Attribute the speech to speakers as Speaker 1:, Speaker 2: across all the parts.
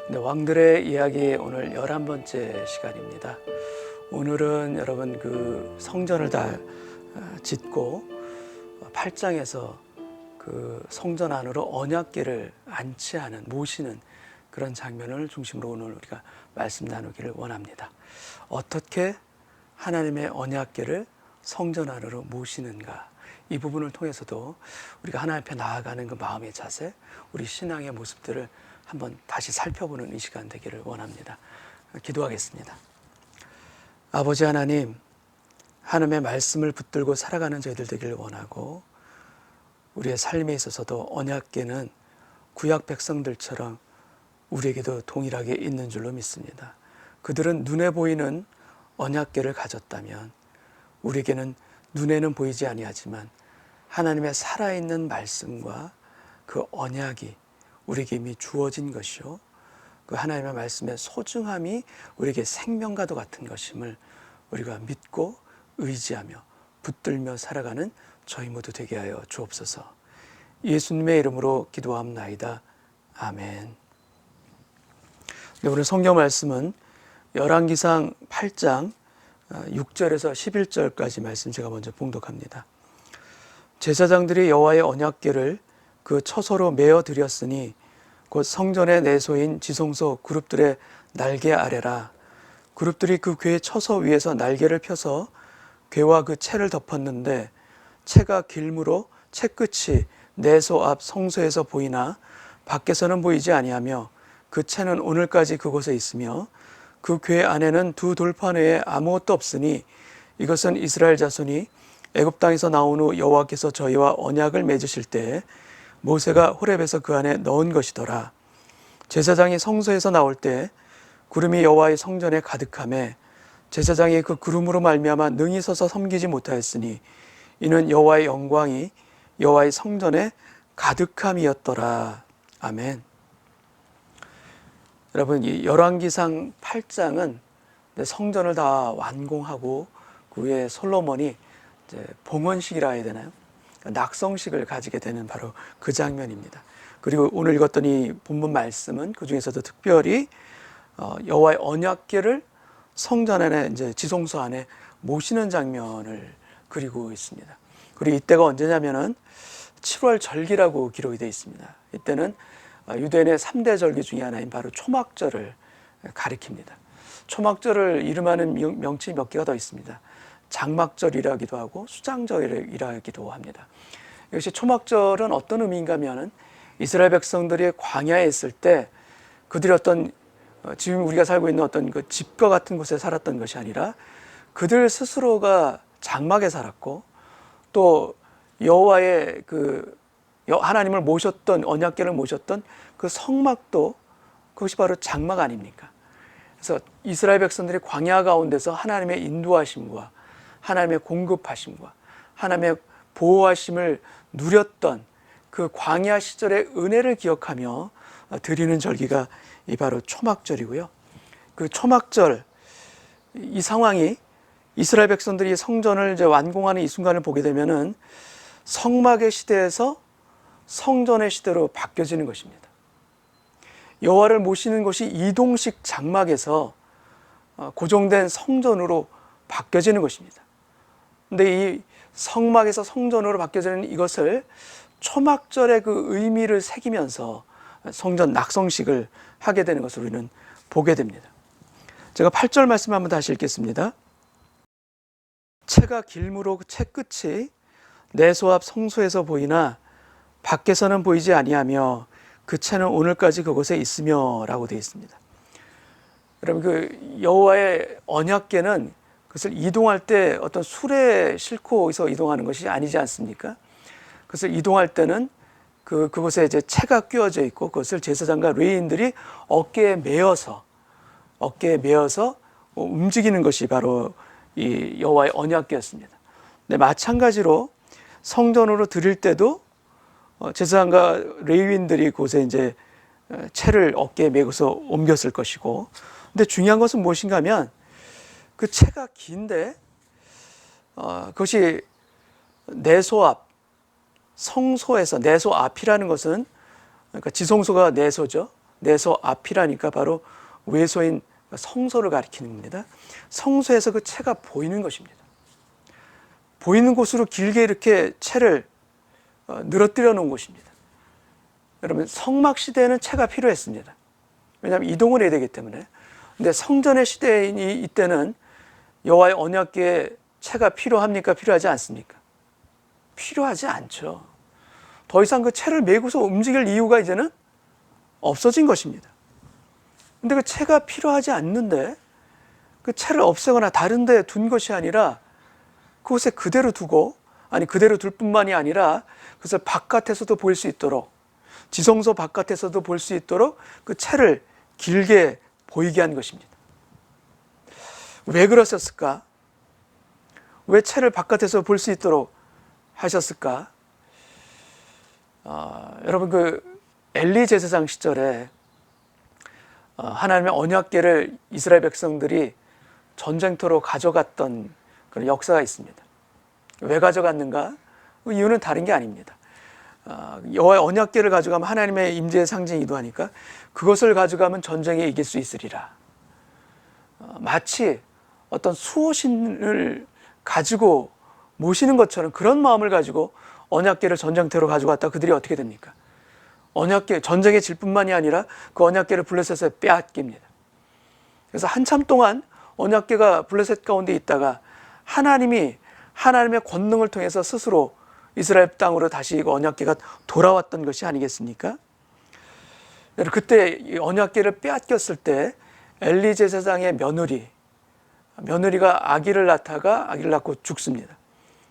Speaker 1: 네, 왕들의 이야기 오늘 11번째 시간입니다. 오늘은 여러분 그 성전을 다 짓고 8장에서 그 성전 안으로 언약궤를 안치하는 모시는 그런 장면을 중심으로 오늘 우리가 말씀 나누기를 원합니다. 어떻게 하나님의 언약궤를 성전 안으로 모시는가, 이 부분을 통해서도 우리가 하나님 앞에 나아가는 그 마음의 자세, 우리 신앙의 모습들을 한번 다시 살펴보는 이 시간 되기를 원합니다. 기도하겠습니다. 아버지 하나님, 하나님의 말씀을 붙들고 살아가는 저희들 되기를 원하고, 우리의 삶에 있어서도 언약궤는 구약 백성들처럼 우리에게도 동일하게 있는 줄로 믿습니다. 그들은 눈에 보이는 언약궤를 가졌다면 우리에게는 눈에는 보이지 아니하지만 하나님의 살아있는 말씀과 그 언약이 우리에게 이미 주어진 것이요, 그 하나님의 말씀의 소중함이 우리에게 생명과도 같은 것임을 우리가 믿고 의지하며 붙들며 살아가는 저희 모두 되게 하여 주옵소서. 예수님의 이름으로 기도합나이다. 아멘. 네, 오늘 성경 말씀은 열왕기상 8장 6절에서 11절까지 말씀 제가 먼저 봉독합니다. 제사장들이 여호와의 언약궤를 그 처소로 메어 드렸으니 곧 성전의 내소인 지성소 그룹들의 날개 아래라. 그룹들이 그 궤 처소 위에서 날개를 펴서 궤와 그 채를 덮었는데, 채가 길므로 채 끝이 내소 앞 성소에서 보이나 밖에서는 보이지 아니하며, 그 채는 오늘까지 그곳에 있으며 그 궤 안에는 두 돌판 외에 아무것도 없으니 이것은 이스라엘 자손이 애굽 땅에서 나온 후 여호와께서 저희와 언약을 맺으실 때에 모세가 호렙에서 그 안에 넣은 것이더라. 제사장이 성소에서 나올 때 구름이 여호와의 성전에 가득하매 제사장이 그 구름으로 말미암아 능히 서서 섬기지 못하였으니 이는 여호와의 영광이 여호와의 성전에 가득함이었더라. 아멘. 여러분, 이 열왕기상 8장은 성전을 다 완공하고 그 후에 솔로몬이 이제 봉헌식이라 해야 되나요? 낙성식을 가지게 되는 바로 그 장면입니다. 그리고 오늘 읽었던 이 본문 말씀은 그 중에서도 특별히 여호와의 언약궤를 성전 안에, 이제 지성소 안에 모시는 장면을 그리고 있습니다. 그리고 이때가 언제냐면은 7월 절기라고 기록이 되어 있습니다. 이때는 유대인의 3대 절기 중에 하나인 바로 초막절을 가리킵니다. 초막절을 이름하는 명칭이 몇 개가 더 있습니다. 장막절이라기도 하고 수장절이라기도 합니다. 이것이 초막절은 어떤 의미인가 하면은 이스라엘 백성들이 광야에 있을 때 그들이 어떤 지금 우리가 살고 있는 어떤 그 집과 같은 곳에 살았던 것이 아니라 그들 스스로가 장막에 살았고, 또 여호와의 그 하나님을 모셨던, 언약궤를 모셨던 그 성막도 그것이 바로 장막 아닙니까? 그래서 이스라엘 백성들이 광야 가운데서 하나님의 인도하심과 하나님의 공급하심과 하나님의 보호하심을 누렸던 그 광야 시절의 은혜를 기억하며 드리는 절기가 이 바로 초막절이고요. 그 초막절, 이 상황이 이스라엘 백성들이 성전을 이제 완공하는 이 순간을 보게 되면은 성막의 시대에서 성전의 시대로 바뀌어지는 것입니다. 여호와를 모시는 곳이 이동식 장막에서 고정된 성전으로 바뀌어지는 것입니다. 근데 이 성막에서 성전으로 바뀌어지는 이것을 초막절의 그 의미를 새기면서 성전 낙성식을 하게 되는 것을 우리는 보게 됩니다. 제가 8절 말씀 한번 다시 읽겠습니다. 채가 길므로 채 끝이 내소 앞 성소에서 보이나 밖에서는 보이지 아니하며 그 채는 오늘까지 그곳에 있으며 라고 되어 있습니다. 여러분, 그 여호와의 언약궤는 그것을 이동할 때 어떤 수레에 싣고서 이동하는 것이 아니지 않습니까? 그것을 이동할 때는 그곳에 이제 채가 끼워져 있고 그것을 제사장과 레위인들이 어깨에 메어서 움직이는 것이 바로 이 여호와의 언약궤였습니다. 근데 마찬가지로 성전으로 드릴 때도 제사장과 레위인들이 그곳에 이제 채를 어깨에 메고서 옮겼을 것이고, 근데 중요한 것은 무엇인가 하면 그 채가 긴데 그것이 내소 앞, 성소에서, 내소 앞이라는 것은, 그러니까 지성소가 내소죠. 내소 앞이라니까 바로 외소인 성소를 가리키는 겁니다. 성소에서 그 채가 보이는 것입니다. 보이는 곳으로 길게 이렇게 채를 늘어뜨려 놓은 곳입니다. 여러분, 성막 시대에는 채가 필요했습니다. 왜냐하면 이동을 해야 되기 때문에. 근데 성전의 시대인 이때는 여호와의 언약궤에 채가 필요합니까? 필요하지 않습니까? 필요하지 않죠. 더 이상 그 채를 메고서 움직일 이유가 이제는 없어진 것입니다. 근데 그 채가 필요하지 않는데 그 채를 없애거나 다른 데 둔 것이 아니라 그곳에 그대로 두고, 아니 그대로 둘 뿐만이 아니라 그것을 바깥에서도 볼 수 있도록, 지성소 바깥에서도 볼 수 있도록 그 채를 길게 보이게 한 것입니다. 왜 그러셨을까? 왜 채를 바깥에서 볼 수 있도록 하셨을까? 여러분, 그 엘리 제사장 시절에 하나님의 언약궤를 이스라엘 백성들이 전쟁터로 가져갔던 그런 역사가 있습니다. 왜 가져갔는가? 그 이유는 다른 게 아닙니다. 여호와의 언약궤를 가져가면 하나님의 임재의 상징이기도 하니까 그것을 가져가면 전쟁에 이길 수 있으리라. 마치 어떤 수호신을 가지고 모시는 것처럼 그런 마음을 가지고 언약궤를 전쟁터로 가져갔다 그들이 어떻게 됩니까? 언약궤, 전쟁에 질 뿐만이 아니라 그 언약궤를 블레셋에 빼앗깁니다. 그래서 한참 동안 언약궤가 블레셋 가운데 있다가 하나님의 권능을 통해서 스스로 이스라엘 땅으로 다시 언약궤가 돌아왔던 것이 아니겠습니까? 그때 언약궤를 빼앗겼을 때 엘리 제사장의 며느리가 아기를 낳다가 아기를 낳고 죽습니다.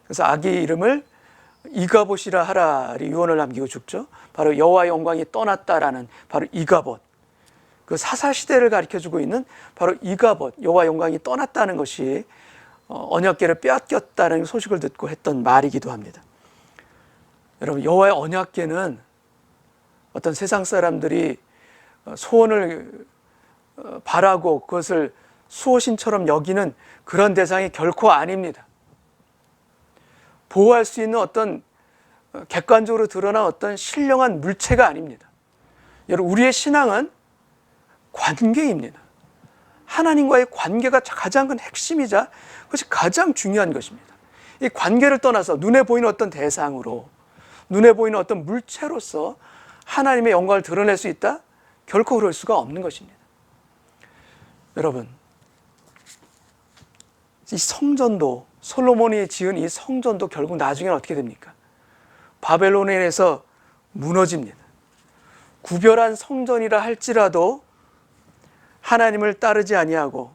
Speaker 1: 그래서 아기 이름을 이가봇이라 하라 유언을 남기고 죽죠. 바로 여호와의 영광이 떠났다라는 바로 이가봇, 그 사사 시대를 가리켜주고 있는 바로 이가봇, 여호와의 영광이 떠났다는 것이 언약궤를 빼앗겼다는 소식을 듣고 했던 말이기도 합니다. 여러분, 여호와의 언약궤는 어떤 세상 사람들이 소원을 바라고 그것을 수호신처럼 여기는 그런 대상이 결코 아닙니다. 보호할 수 있는 어떤 객관적으로 드러난 어떤 신령한 물체가 아닙니다. 여러분, 우리의 신앙은 관계입니다. 하나님과의 관계가 가장 큰 핵심이자 그것이 가장 중요한 것입니다. 이 관계를 떠나서 눈에 보이는 어떤 대상으로, 눈에 보이는 어떤 물체로서 하나님의 영광을 드러낼 수 있다? 결코 그럴 수가 없는 것입니다. 여러분, 이 성전도, 솔로몬이 지은 이 성전도 결국 나중에는 어떻게 됩니까? 바벨론에 의해서 무너집니다. 구별한 성전이라 할지라도 하나님을 따르지 아니하고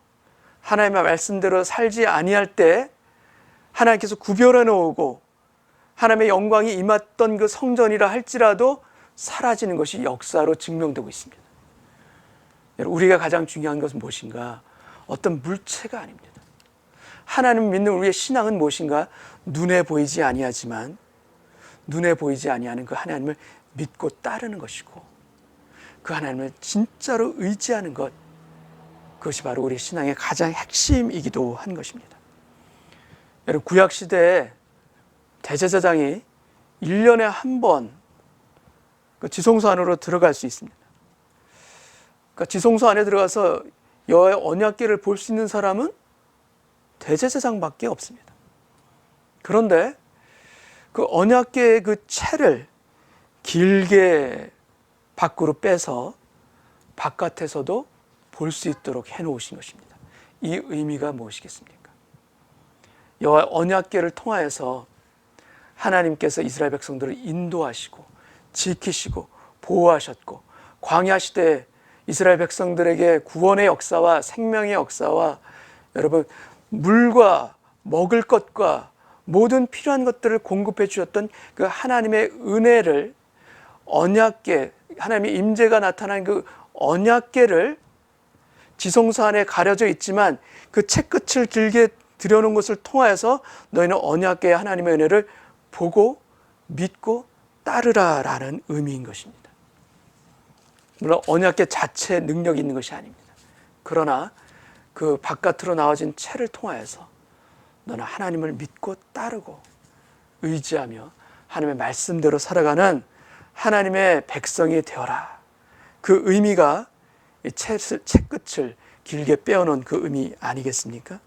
Speaker 1: 하나님의 말씀대로 살지 아니할 때 하나님께서 구별해 놓고 하나님의 영광이 임했던 그 성전이라 할지라도 사라지는 것이 역사로 증명되고 있습니다. 우리가 가장 중요한 것은 무엇인가? 어떤 물체가 아닙니다. 하나님을 믿는 우리의 신앙은 무엇인가? 눈에 보이지 아니하지만 눈에 보이지 아니하는 그 하나님을 믿고 따르는 것이고 그 하나님을 진짜로 의지하는 것, 그것이 바로 우리 신앙의 가장 핵심이기도 한 것입니다. 여러분, 구약시대에 대제사장이 1년에 한 번 그 지성소 안으로 들어갈 수 있습니다. 그러니까 지성소 안에 들어가서 여호와의 언약궤를 볼 수 있는 사람은 대제사장밖에 없습니다. 그런데 그 언약궤의 그 채를 길게 밖으로 빼서 바깥에서도 볼 수 있도록 해놓으신 것입니다. 이 의미가 무엇이겠습니까? 여호와의 언약궤를 통하여서 하나님께서 이스라엘 백성들을 인도하시고 지키시고 보호하셨고 광야 시대에 이스라엘 백성들에게 구원의 역사와 생명의 역사와 여러분 물과 먹을 것과 모든 필요한 것들을 공급해 주셨던 그 하나님의 은혜를 언약궤, 하나님의 임재가 나타난 그 언약궤를 지성소 안에 가려져 있지만 그 채끝을 길게 들여놓은 것을 통하여서 너희는 언약궤의 하나님의 은혜를 보고 믿고 따르라라는 의미인 것입니다. 물론 언약궤 자체에 능력이 있는 것이 아닙니다. 그러나 그 바깥으로 나와진 채를 통하여서 너는 하나님을 믿고 따르고 의지하며 하나님의 말씀대로 살아가는 하나님의 백성이 되어라. 그 의미가 이 책 끝을 길게 빼어놓은 그 의미 아니겠습니까?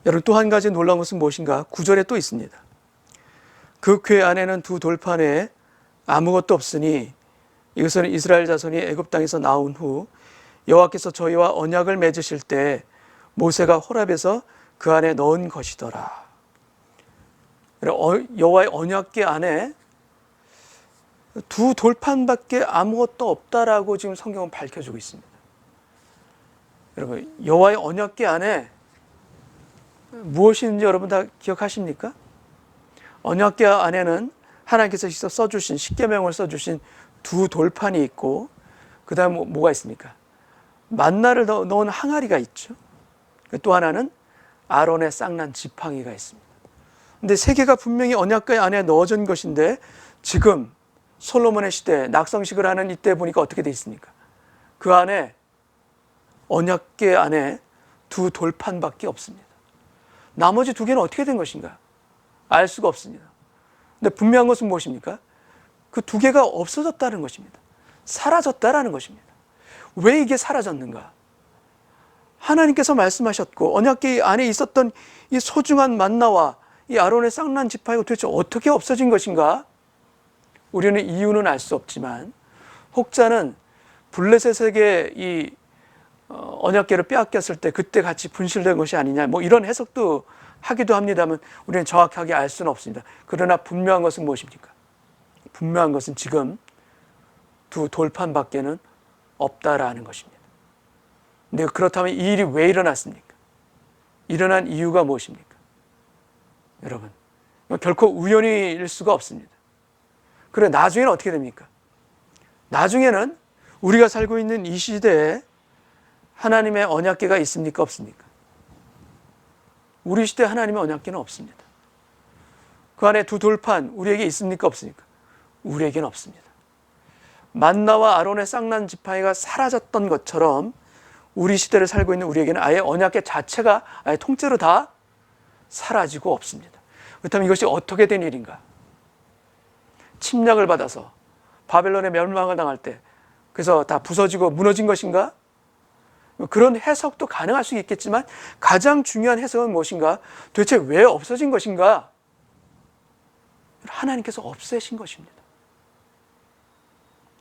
Speaker 1: 여러분, 또 한 가지 놀라운 것은 무엇인가? 9절에 또 있습니다. 그 궤 안에는 두 돌판 외에 아무것도 없으니 이것은 이스라엘 자손이 애굽 땅에서 나온 후 여호와께서 저희와 언약을 맺으실 때 모세가 호랍에서 그 안에 넣은 것이더라. 여호와의 언약궤 안에 두 돌판밖에 아무것도 없다라고 지금 성경은 밝혀주고 있습니다. 여러분, 여호와의 언약궤 안에 무엇인지 여러분 다 기억하십니까? 언약궤 안에는 하나님께서 직접 써주신 십계명을 써주신 두 돌판이 있고, 그 다음 뭐가 있습니까? 만나를 넣은 항아리가 있죠. 또 하나는 아론의 쌍난 지팡이가 있습니다. 근데 세 개가 분명히 언약궤 안에 넣어진 것인데, 지금 솔로몬의 시대 낙성식을 하는 이때 보니까 어떻게 돼 있습니까? 그 안에 언약궤 안에 두 돌판밖에 없습니다. 나머지 두 개는 어떻게 된 것인가? 알 수가 없습니다. 근데 분명한 것은 무엇입니까? 그 두 개가 없어졌다는 것입니다. 사라졌다라는 것입니다. 왜 이게 사라졌는가? 하나님께서 말씀하셨고 언약궤 안에 있었던 이 소중한 만나와 이 아론의 쌍난 지팡이가 도대체 어떻게 없어진 것인가? 우리는 이유는 알 수 없지만 혹자는 블레셋에게 이 언약궤를 빼앗겼을 때 그때 같이 분실된 것이 아니냐, 뭐 이런 해석도 하기도 합니다만 우리는 정확하게 알 수는 없습니다. 그러나 분명한 것은 무엇입니까? 분명한 것은 지금 두 돌판밖에는 없다라는 것입니다. 근데 그렇다면 이 일이 왜 일어났습니까? 일어난 이유가 무엇입니까? 여러분, 결코 우연일 수가 없습니다. 그래, 나중에는 어떻게 됩니까? 나중에는 우리가 살고 있는 이 시대에 하나님의 언약궤가 있습니까? 없습니까? 우리 시대에 하나님의 언약궤는 없습니다. 그 안에 두 돌판 우리에게 있습니까? 없습니까? 우리에게는 없습니다. 만나와 아론의 쌍난 지팡이가 사라졌던 것처럼 우리 시대를 살고 있는 우리에게는 아예 언약궤 자체가 아예 통째로 다 사라지고 없습니다. 그렇다면 이것이 어떻게 된 일인가? 침략을 받아서 바벨론의 멸망을 당할 때 그래서 다 부서지고 무너진 것인가? 그런 해석도 가능할 수 있겠지만 가장 중요한 해석은 무엇인가? 도대체 왜 없어진 것인가? 하나님께서 없애신 것입니다.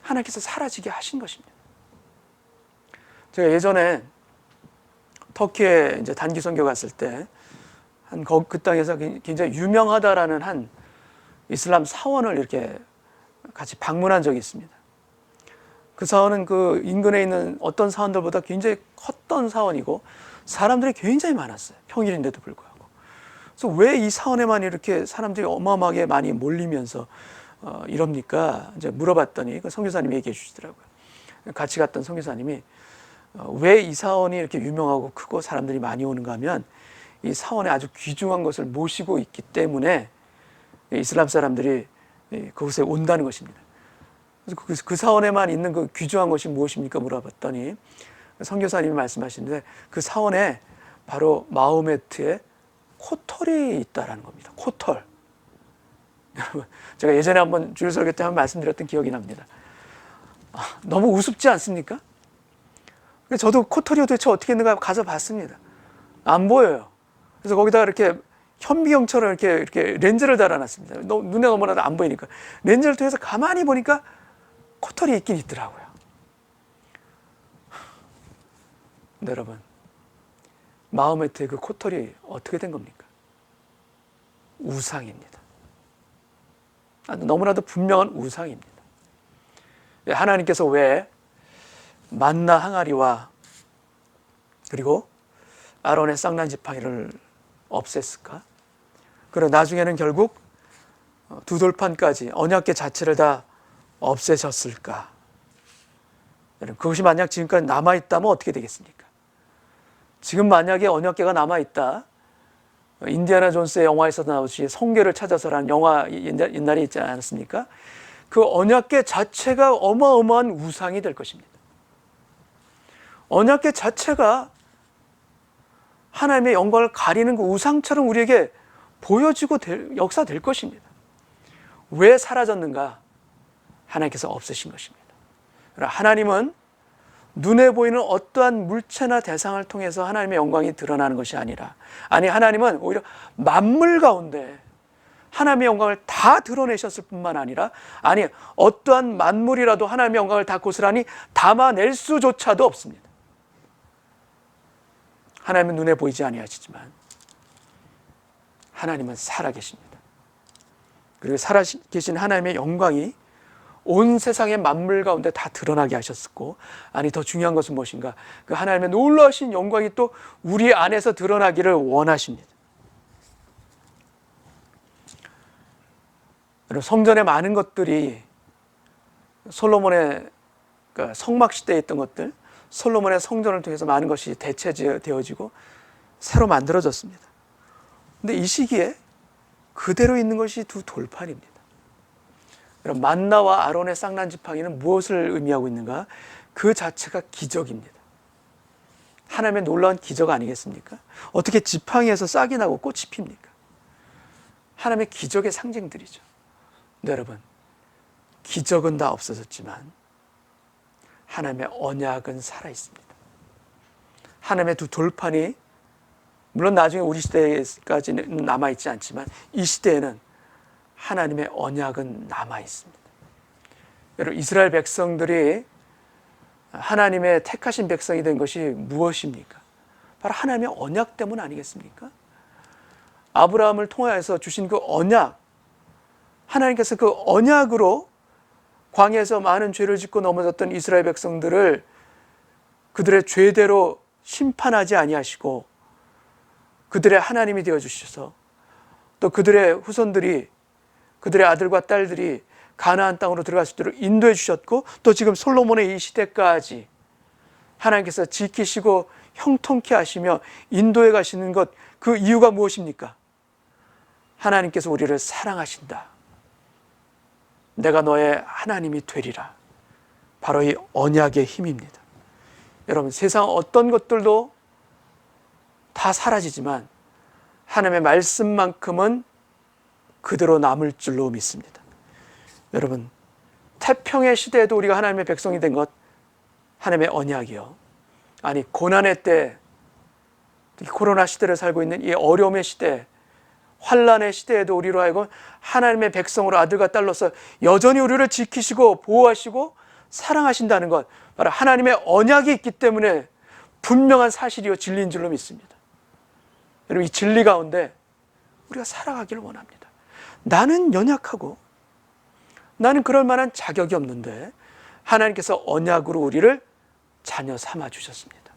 Speaker 1: 하나님께서 사라지게 하신 것입니다. 제가 예전에 터키에 이제 단기 선교 갔을 때 그 땅에서 굉장히 유명하다라는 한 이슬람 사원을 이렇게 같이 방문한 적이 있습니다. 그 사원은 그 인근에 있는 어떤 사원들보다 굉장히 컸던 사원이고 사람들이 굉장히 많았어요. 평일인데도 불구하고. 그래서 왜 이 사원에만 이렇게 사람들이 어마어마하게 많이 몰리면서 이럽니까? 이제 물어봤더니 그 선교사님이 얘기해 주시더라고요. 같이 갔던 선교사님이 왜 이 사원이 이렇게 유명하고 크고 사람들이 많이 오는가 하면 이 사원에 아주 귀중한 것을 모시고 있기 때문에 이슬람 사람들이 그곳에 온다는 것입니다. 그래서 그 사원에만 있는 그 귀중한 것이 무엇입니까? 물어봤더니 선교사님이 말씀하시는데 그 사원에 바로 마호메트의 코털이 있다라는 겁니다. 코털. 여러분, 제가 예전에 한번 주일 설교 때 한번 말씀드렸던 기억이 납니다. 너무 우습지 않습니까? 저도 코털이 도대체 어떻게 있는가 가서 봤습니다. 안 보여요. 그래서 거기다가 이렇게 현미경처럼 이렇게 렌즈를 달아놨습니다. 눈에 너무나도 안 보이니까. 렌즈를 통해서 가만히 보니까 코털이 있긴 있더라고요. 근데 여러분, 마호메트의 그 코털이 어떻게 된 겁니까? 우상입니다. 너무나도 분명한 우상입니다. 하나님께서 왜 만나 항아리와 그리고 아론의 쌍난 지팡이를 없앴을까? 그리고 나중에는 결국 두 돌판까지 언약궤 자체를 다 없애셨을까? 그것이 만약 지금까지 남아있다면 어떻게 되겠습니까? 지금 만약에 언약궤가 남아있다, 인디아나 존스의 영화에서 나오듯이 성궤를 찾아서라는 영화 옛날에 있지 않았습니까? 그 언약궤 자체가 어마어마한 우상이 될 것입니다. 언약궤 자체가 하나님의 영광을 가리는 그 우상처럼 우리에게 보여지고 역사될 것입니다. 왜 사라졌는가? 하나님께서 없애신 것입니다. 하나님은 눈에 보이는 어떠한 물체나 대상을 통해서 하나님의 영광이 드러나는 것이 아니라, 하나님은 오히려 만물 가운데 하나님의 영광을 다 드러내셨을 뿐만 아니라, 어떠한 만물이라도 하나님의 영광을 다 고스란히 담아낼 수조차도 없습니다. 하나님은 눈에 보이지 아니하시지만 하나님은 살아계십니다. 그리고 살아계신 하나님의 영광이 온 세상의 만물 가운데 다 드러나게 하셨고, 더 중요한 것은 무엇인가? 그 하나님의 놀라우신 영광이 또 우리 안에서 드러나기를 원하십니다. 여러분, 성전에 많은 것들이 솔로몬의 성막 시대에 있던 것들, 솔로몬의 성전을 통해서 많은 것이 대체되어지고 새로 만들어졌습니다. 근데 이 시기에 그대로 있는 것이 두 돌판입니다. 여러분, 만나와 아론의 쌍난 지팡이는 무엇을 의미하고 있는가? 그 자체가 기적입니다. 하나님의 놀라운 기적 아니겠습니까? 어떻게 지팡이에서 싹이 나고 꽃이 핍니까? 하나님의 기적의 상징들이죠. 근데 여러분, 기적은 다 없어졌지만 하나님의 언약은 살아있습니다. 하나님의 두 돌판이 물론 나중에 우리 시대까지는 남아있지 않지만 이 시대에는 하나님의 언약은 남아있습니다. 여러분, 이스라엘 백성들이 하나님의 택하신 백성이 된 것이 무엇입니까? 바로 하나님의 언약 때문 아니겠습니까? 아브라함을 통하여서 주신 그 언약, 하나님께서 그 언약으로 광야에서 많은 죄를 짓고 넘어졌던 이스라엘 백성들을 그들의 죄대로 심판하지 아니하시고 그들의 하나님이 되어주셔서 또 그들의 후손들이, 그들의 아들과 딸들이 가나안 땅으로 들어갈 수 있도록 인도해 주셨고, 또 지금 솔로몬의 이 시대까지 하나님께서 지키시고 형통케 하시며 인도해 가시는 것, 그 이유가 무엇입니까? 하나님께서 우리를 사랑하신다. 내가 너의 하나님이 되리라. 바로 이 언약의 힘입니다. 여러분, 세상 어떤 것들도 다 사라지지만 하나님의 말씀만큼은 그대로 남을 줄로 믿습니다. 여러분, 태평의 시대에도 우리가 하나님의 백성이 된 것, 하나님의 언약이요. 고난의 때, 코로나 시대를 살고 있는 이 어려움의 시대, 환난의 시대에도 우리로 하여금 하나님의 백성으로 아들과 딸로서 여전히 우리를 지키시고 보호하시고 사랑하신다는 것, 바로 하나님의 언약이 있기 때문에 분명한 사실이요 진리인 줄로 믿습니다. 여러분, 이 진리 가운데 우리가 살아가기를 원합니다. 나는 연약하고 나는 그럴 만한 자격이 없는데 하나님께서 언약으로 우리를 자녀 삼아 주셨습니다.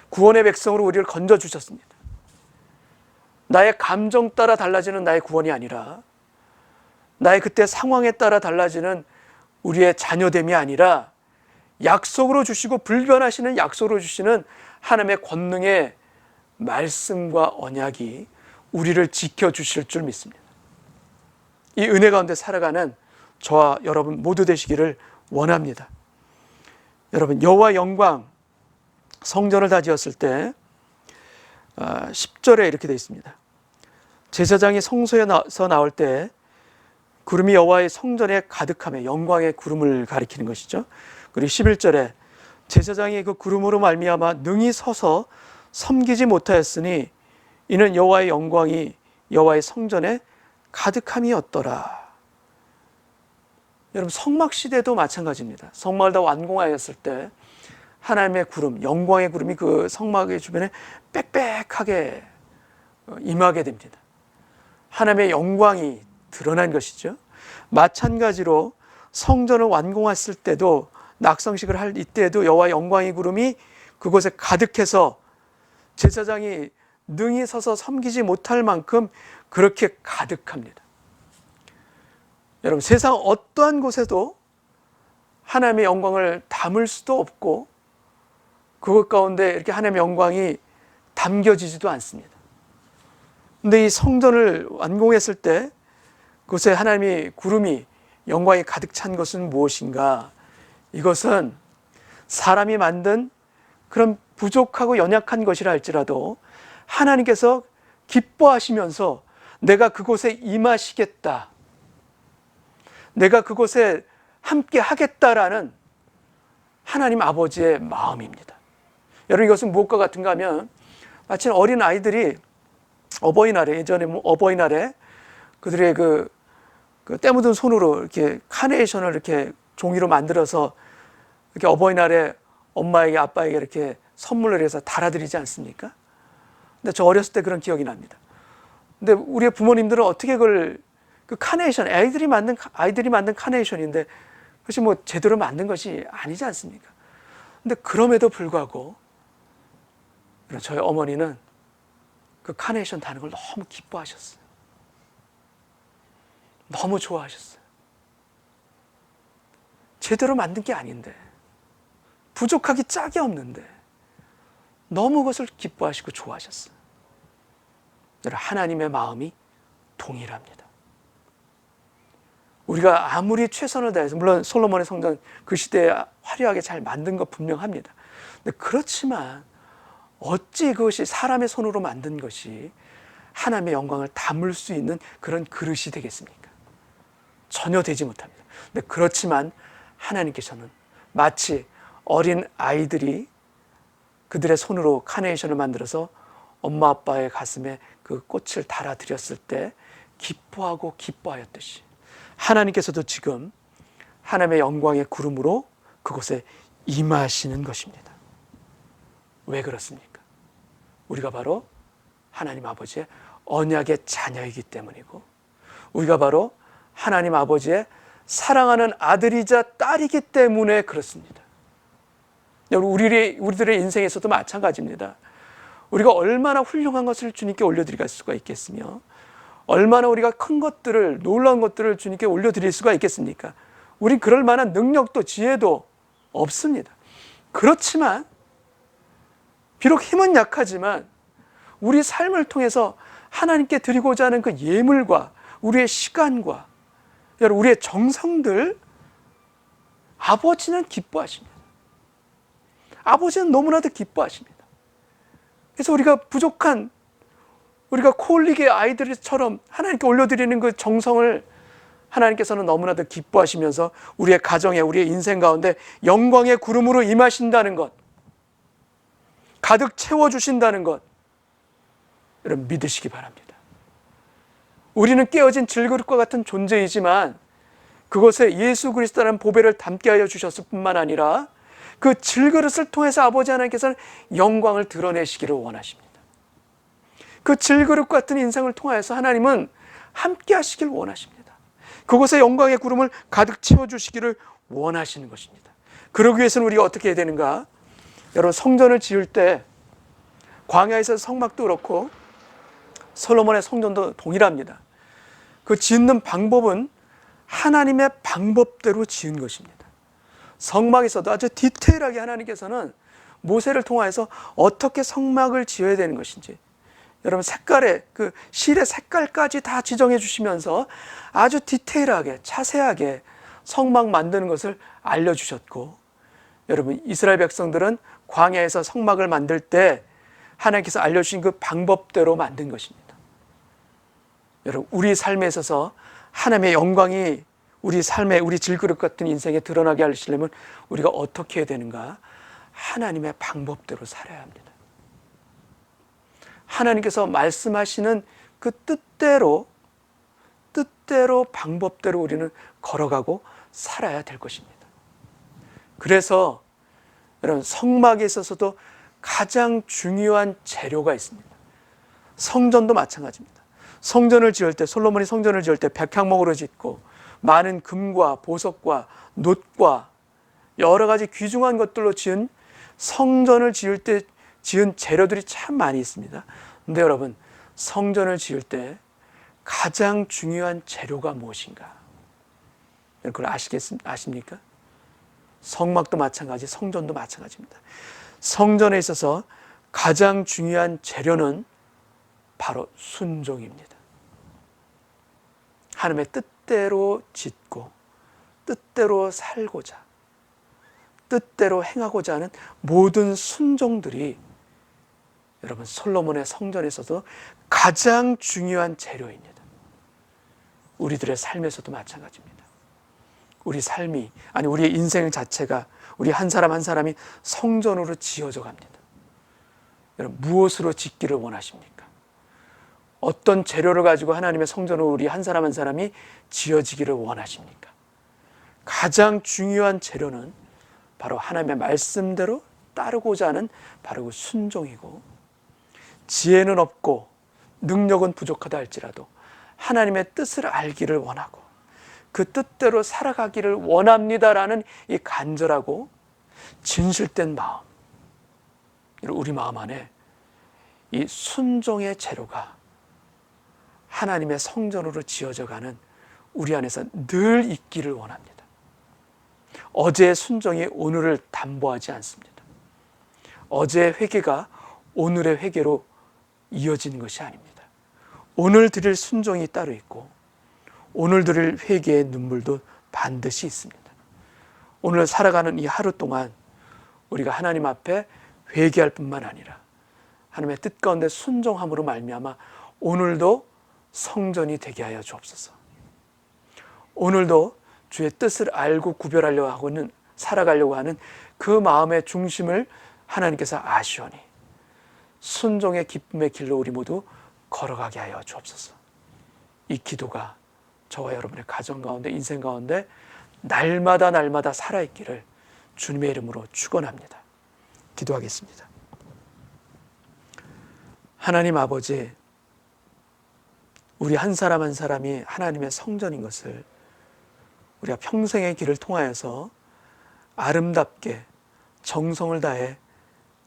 Speaker 1: 구원의 백성으로 우리를 건져 주셨습니다. 나의 감정 따라 달라지는 나의 구원이 아니라, 나의 그때 상황에 따라 달라지는 우리의 자녀됨이 아니라, 약속으로 주시고 불변하시는 약속으로 주시는 하나님의 권능의 말씀과 언약이 우리를 지켜주실 줄 믿습니다. 이 은혜 가운데 살아가는 저와 여러분 모두 되시기를 원합니다. 여러분, 여호와 영광, 성전을 다 지었을 때 10절에 이렇게 되어 있습니다. 제사장이 성소에서 나올 때 구름이 여호와의 성전에 가득하며, 영광의 구름을 가리키는 것이죠. 그리고 11절에 제사장이 그 구름으로 말미암아 능히 서서 섬기지 못하였으니 이는 여호와의 영광이 여호와의 성전에 가득함이었더라. 여러분, 성막 시대도 마찬가지입니다. 성막을 다 완공하였을 때 하나님의 구름, 영광의 구름이 그 성막의 주변에 빽빽하게 임하게 됩니다. 하나님의 영광이 드러난 것이죠. 마찬가지로 성전을 완공했을 때도, 낙성식을 할 이때에도 여호와의 영광의 구름이 그곳에 가득해서 제사장이 능히 서서 섬기지 못할 만큼 그렇게 가득합니다. 여러분, 세상 어떠한 곳에도 하나님의 영광을 담을 수도 없고 그것 가운데 이렇게 하나님의 영광이 담겨지지도 않습니다. 그런데 이 성전을 완공했을 때 그곳에 하나님의 구름이, 영광이 가득 찬 것은 무엇인가? 이것은 사람이 만든 그런 부족하고 연약한 것이라 할지라도 하나님께서 기뻐하시면서 내가 그곳에 임하시겠다, 내가 그곳에 함께 하겠다라는 하나님 아버지의 마음입니다. 여러분, 이것은 무엇과 같은가 하면 마치 어린 아이들이 어버이날에, 예전에 어버이날에 그들의 그 때 묻은 손으로 이렇게 카네이션을 이렇게 종이로 만들어서 이렇게 어버이날에 엄마에게 아빠에게 이렇게 선물을 해서 달아드리지 않습니까? 근데 저 어렸을 때 그런 기억이 납니다. 근데 우리의 부모님들은 어떻게 그걸, 그 카네이션, 아이들이 만든 카네이션인데 그것이 뭐 제대로 만든 것이 아니지 않습니까? 근데 그럼에도 불구하고 저희 어머니는 그 카네이션 다는 걸 너무 기뻐하셨어요. 너무 좋아하셨어요. 제대로 만든 게 아닌데, 부족하기 짝이 없는데 너무 그것을 기뻐하시고 좋아하셨어요. 하나님의 마음이 동일합니다. 우리가 아무리 최선을 다해서, 물론 솔로몬의 성전 그 시대에 화려하게 잘 만든 것 분명합니다. 근데 그렇지만 어찌 그것이 사람의 손으로 만든 것이 하나님의 영광을 담을 수 있는 그런 그릇이 되겠습니까? 전혀 되지 못합니다. 근데 그렇지만 하나님께서는 마치 어린 아이들이 그들의 손으로 카네이션을 만들어서 엄마 아빠의 가슴에 그 꽃을 달아드렸을 때 기뻐하고 기뻐하였듯이 하나님께서도 지금 하나님의 영광의 구름으로 그곳에 임하시는 것입니다. 왜 그렇습니까? 우리가 바로 하나님 아버지의 언약의 자녀이기 때문이고, 우리가 바로 하나님 아버지의 사랑하는 아들이자 딸이기 때문에 그렇습니다. 우리들의 인생에서도 마찬가지입니다. 우리가 얼마나 훌륭한 것을 주님께 올려드릴 수가 있겠으며, 얼마나 우리가 큰 것들을, 놀라운 것들을 주님께 올려드릴 수가 있겠습니까? 우린 그럴 만한 능력도 지혜도 없습니다. 그렇지만 비록 힘은 약하지만 우리 삶을 통해서 하나님께 드리고자 하는 그 예물과 우리의 시간과 우리의 정성들, 아버지는 기뻐하십니다. 아버지는 너무나도 기뻐하십니다. 그래서 우리가 부족한, 우리가 코올리게 아이들처럼 하나님께 올려드리는 그 정성을 하나님께서는 너무나도 기뻐하시면서 우리의 가정에, 우리의 인생 가운데 영광의 구름으로 임하신다는 것, 가득 채워주신다는 것, 여러분 믿으시기 바랍니다. 우리는 깨어진 질그릇과 같은 존재이지만 그것에 예수 그리스도라는 보배를 담게 하여 주셨을 뿐만 아니라 그 질그릇을 통해서 아버지 하나님께서는 영광을 드러내시기를 원하십니다. 그 질그릇 같은 인생을 통하여서 하나님은 함께 하시길 원하십니다. 그곳에 영광의 구름을 가득 채워주시기를 원하시는 것입니다. 그러기 위해서는 우리가 어떻게 해야 되는가? 여러분, 성전을 지을 때 광야에서 성막도 그렇고 솔로몬의 성전도 동일합니다. 그 짓는 방법은 하나님의 방법대로 지은 것입니다. 성막에서도 아주 디테일하게 하나님께서는 모세를 통하여서 어떻게 성막을 지어야 되는 것인지, 여러분 색깔의 그 실의 색깔까지 다 지정해 주시면서 아주 디테일하게 자세하게 성막 만드는 것을 알려주셨고, 여러분 이스라엘 백성들은 광야에서 성막을 만들 때 하나님께서 알려주신 그 방법대로 만든 것입니다. 여러분 우리 삶에 있어서 하나님의 영광이 우리 삶에, 우리 질그릇 같은 인생에 드러나게 하시려면 우리가 어떻게 해야 되는가? 하나님의 방법대로 살아야 합니다. 하나님께서 말씀하시는 그 뜻대로 방법대로 우리는 걸어가고 살아야 될 것입니다. 그래서 여러분 성막에 있어서도 가장 중요한 재료가 있습니다. 성전도 마찬가지입니다. 성전을 지을 때, 솔로몬이 성전을 지을 때 백향목으로 짓고 많은 금과 보석과 놋과 여러 가지 귀중한 것들로 지은 성전을 지을 때 지은 재료들이 참 많이 있습니다. 근데 여러분 성전을 지을 때 가장 중요한 재료가 무엇인가? 그걸 아십니까? 성막도 마찬가지, 성전도 마찬가지입니다. 성전에 있어서 가장 중요한 재료는 바로 순종입니다. 하나님의 뜻대로 짓고 뜻대로 살고자, 뜻대로 행하고자 하는 모든 순종들이 여러분 솔로몬의 성전에서도 가장 중요한 재료입니다. 우리들의 삶에서도 마찬가지입니다. 우리 삶이, 아니 우리의 인생 자체가, 우리 한 사람 한 사람이 성전으로 지어져 갑니다. 여러분, 무엇으로 짓기를 원하십니까? 어떤 재료를 가지고 하나님의 성전으로 우리 한 사람 한 사람이 지어지기를 원하십니까? 가장 중요한 재료는 바로 하나님의 말씀대로 따르고자 하는 바로 그 순종이고, 지혜는 없고 능력은 부족하다 할지라도 하나님의 뜻을 알기를 원하고 그 뜻대로 살아가기를 원합니다라는 이 간절하고 진실된 마음, 우리 마음 안에 이 순종의 재료가 하나님의 성전으로 지어져가는 우리 안에서 늘 있기를 원합니다. 어제의 순종이 오늘을 담보하지 않습니다. 어제의 회개가 오늘의 회개로 이어지는 것이 아닙니다. 오늘 드릴 순종이 따로 있고 오늘 드릴 회개의 눈물도 반드시 있습니다. 오늘 살아가는 이 하루 동안 우리가 하나님 앞에 회개할 뿐만 아니라 하나님의 뜻 가운데 순종함으로 말미암아 오늘도 성전이 되게 하여 주옵소서. 오늘도 주의 뜻을 알고 구별하려고 하고는 살아가려고 하는 그 마음의 중심을 하나님께서 아시오니 순종의 기쁨의 길로 우리 모두 걸어가게 하여 주옵소서. 이 기도가 저와 여러분의 가정 가운데, 인생 가운데 날마다 날마다 살아있기를 주님의 이름으로 축원합니다. 기도하겠습니다. 하나님 아버지, 우리 한 사람 한 사람이 하나님의 성전인 것을 우리가 평생의 길을 통하여서 아름답게 정성을 다해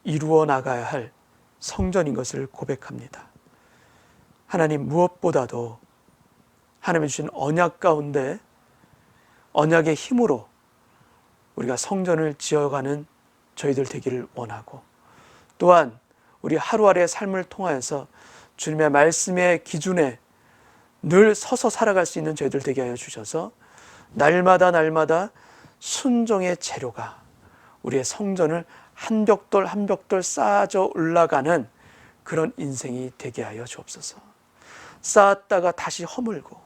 Speaker 1: 이루어 나가야 할 성전인 것을 고백합니다. 하나님, 무엇보다도 하나님이 주신 언약 가운데 언약의 힘으로 우리가 성전을 지어가는 저희들 되기를 원하고, 또한 우리 하루하루의 삶을 통하여서 주님의 말씀의 기준에 늘 서서 살아갈 수 있는 저희들 되게 하여 주셔서 날마다 날마다 순종의 재료가 우리의 성전을 한 벽돌 한 벽돌 쌓아져 올라가는 그런 인생이 되게 하여 주옵소서. 쌓았다가 다시 허물고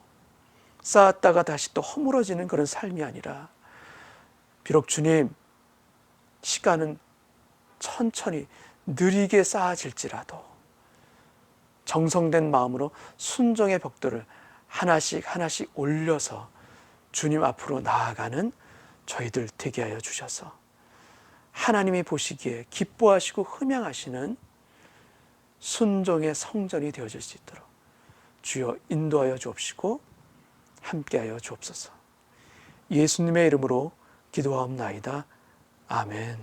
Speaker 1: 쌓았다가 다시 또 허물어지는 그런 삶이 아니라, 비록 주님 시간은 천천히 느리게 쌓아질지라도 정성된 마음으로 순종의 벽돌을 하나씩 하나씩 올려서 주님 앞으로 나아가는 저희들 되게 하여 주셔서 하나님이 보시기에 기뻐하시고 흠양하시는 순종의 성전이 되어질 수 있도록 주여 인도하여 주옵시고 함께하여 주옵소서. 예수님의 이름으로 기도하옵나이다. 아멘.